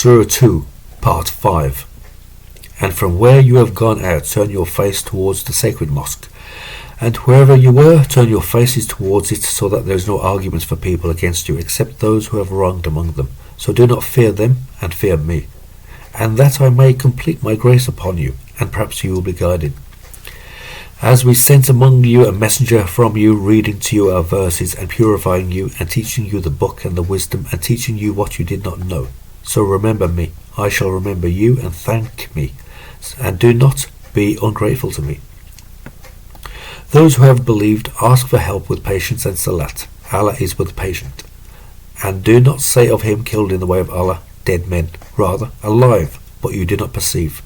Surah 2, Part 5. And from where you have gone out, turn your face towards the sacred mosque. And wherever you were, turn your faces towards it, so that there is no arguments for people against you, except those who have wronged among them. So do not fear them, and fear me. And that I may complete my grace upon you, and perhaps you will be guided. As we sent among you a messenger from you, reading to you our verses, and purifying you, and teaching you the book and the wisdom, and teaching you what you did not know. So remember me, I shall remember you, and thank me, and do not be ungrateful to me. Those who have believed, ask for help with patience and salat. Allah is with the patient. And do not say of him killed in the way of Allah, dead men, rather alive, but you do not perceive.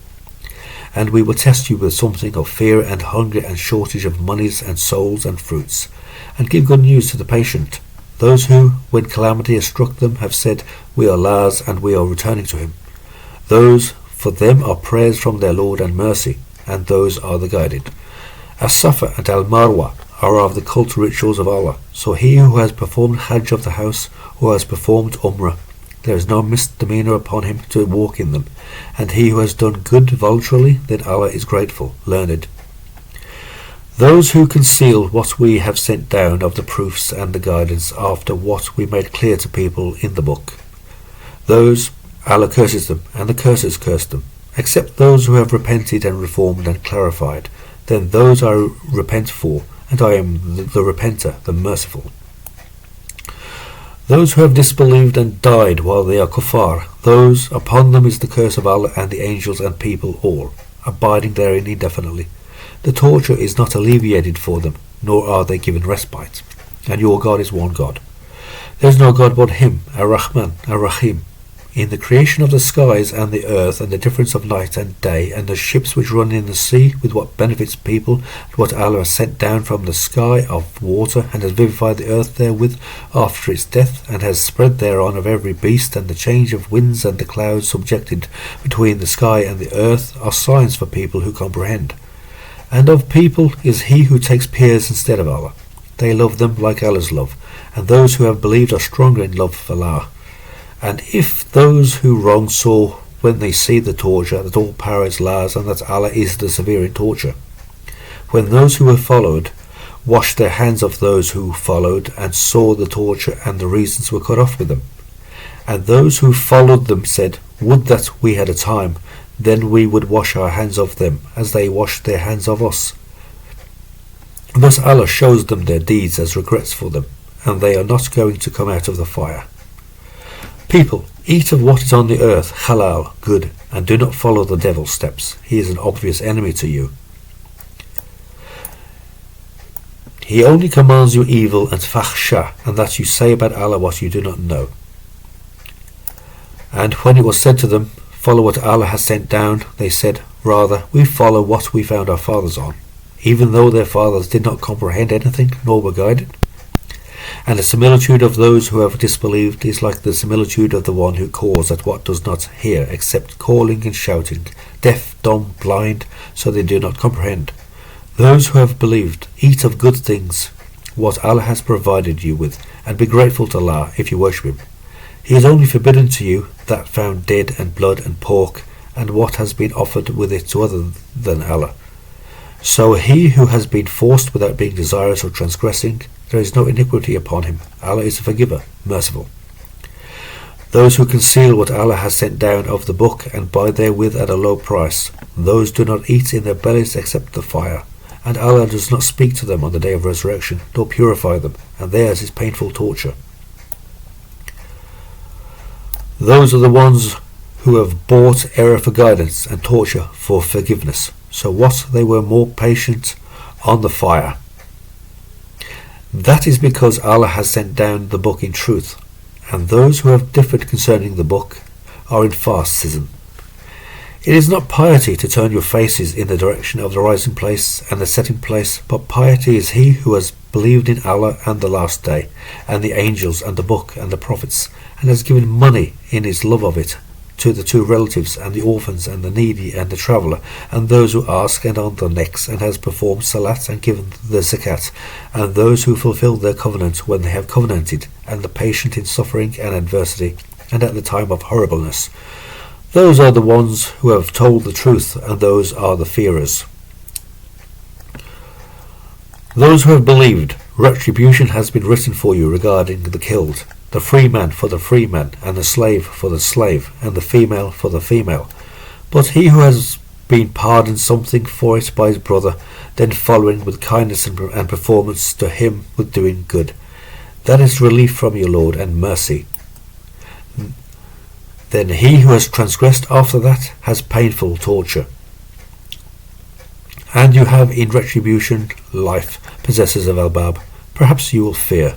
And we will test you with something of fear and hunger and shortage of monies and souls and fruits, and give good news to the patient. Those who, when calamity has struck them, have said, we are Allah's and we are returning to him. Those, for them are prayers from their Lord and mercy, and those are the guided. As-Safa and Al-Marwa are of the cult rituals of Allah. So he who has performed Hajj of the house, or has performed Umrah, there is no misdemeanor upon him to walk in them. And he who has done good voluntarily, then Allah is grateful, learned. Those who conceal what we have sent down of the proofs and the guidance after what we made clear to people in the book, those Allah curses them, and the curses curse them, except those who have repented and reformed and clarified. Then those I repent for, and I am the repenter, the merciful. Those who have disbelieved and died while they are kuffar, those upon them is the curse of Allah and the angels and people all, abiding therein indefinitely. The torture is not alleviated for them, nor are they given respite. And your God is one God. There is no God but Him, Ar-Rahman, Ar-Rahim. In the creation of the skies and the earth, and the difference of night and day, and the ships which run in the sea, with what benefits people, and what Allah has sent down from the sky of water, and has vivified the earth therewith after its death, and has spread thereon of every beast, and the change of winds and the clouds subjected between the sky and the earth, are signs for people who comprehend. And of people is he who takes peers instead of Allah. They love them like Allah's love, and those who have believed are stronger in love of Allah. And if those who wrong saw when they see the torture that all power is Allah's, and that Allah is the severe in torture, when those who have followed washed their hands of those who followed, and saw the torture and the reasons were cut off with them, and those who followed them said, would that we had a time, then we would wash our hands of them as they washed their hands of us. Thus Allah shows them their deeds as regrets for them, and they are not going to come out of the fire. People, eat of what is on the earth, halal, good, and do not follow the devil's steps. He is an obvious enemy to you. He only commands you evil and fakhsha, and that you say about Allah what you do not know. And when it was said to them, follow what Allah has sent down, they said, rather, we follow what we found our fathers on, even though their fathers did not comprehend anything, nor were guided. And the similitude of those who have disbelieved is like the similitude of the one who calls at what does not hear, except calling and shouting, deaf, dumb, blind, so they do not comprehend. Those who have believed, eat of good things, what Allah has provided you with, and be grateful to Allah if you worship Him. He is only forbidden to you that found dead and blood and pork, and what has been offered with it to other than Allah. So he who has been forced without being desirous or transgressing, there is no iniquity upon him. Allah is a forgiver, merciful. Those who conceal what Allah has sent down of the book, and buy therewith at a low price, those do not eat in their bellies except the fire, and Allah does not speak to them on the day of resurrection, nor purify them, and theirs is painful torture. Those are the ones who have bought error for guidance, and torture for forgiveness. So what they were more patient on the fire. That is because Allah has sent down the book in truth, and those who have differed concerning the book are in fast schism. It is not piety to turn your faces in the direction of the rising place and the setting place, but piety is he who has believed in Allah and the last day, and the angels and the book and the prophets, and has given money in his love of it to the two relatives and the orphans and the needy and the traveller and those who ask and on their necks, and has performed salat and given the zakat, and those who fulfil their covenant when they have covenanted, and the patient in suffering and adversity and at the time of horribleness. Those are the ones who have told the truth, and those are the fearers. Those who have believed, retribution has been written for you regarding the killed, the free man for the free man, and the slave for the slave, and the female for the female. But he who has been pardoned something for it by his brother, then following with kindness and performance to him with doing good, that is relief from your Lord and mercy. Then he who has transgressed after that has painful torture. And you have in retribution life, possessors of Albab. Perhaps you will fear.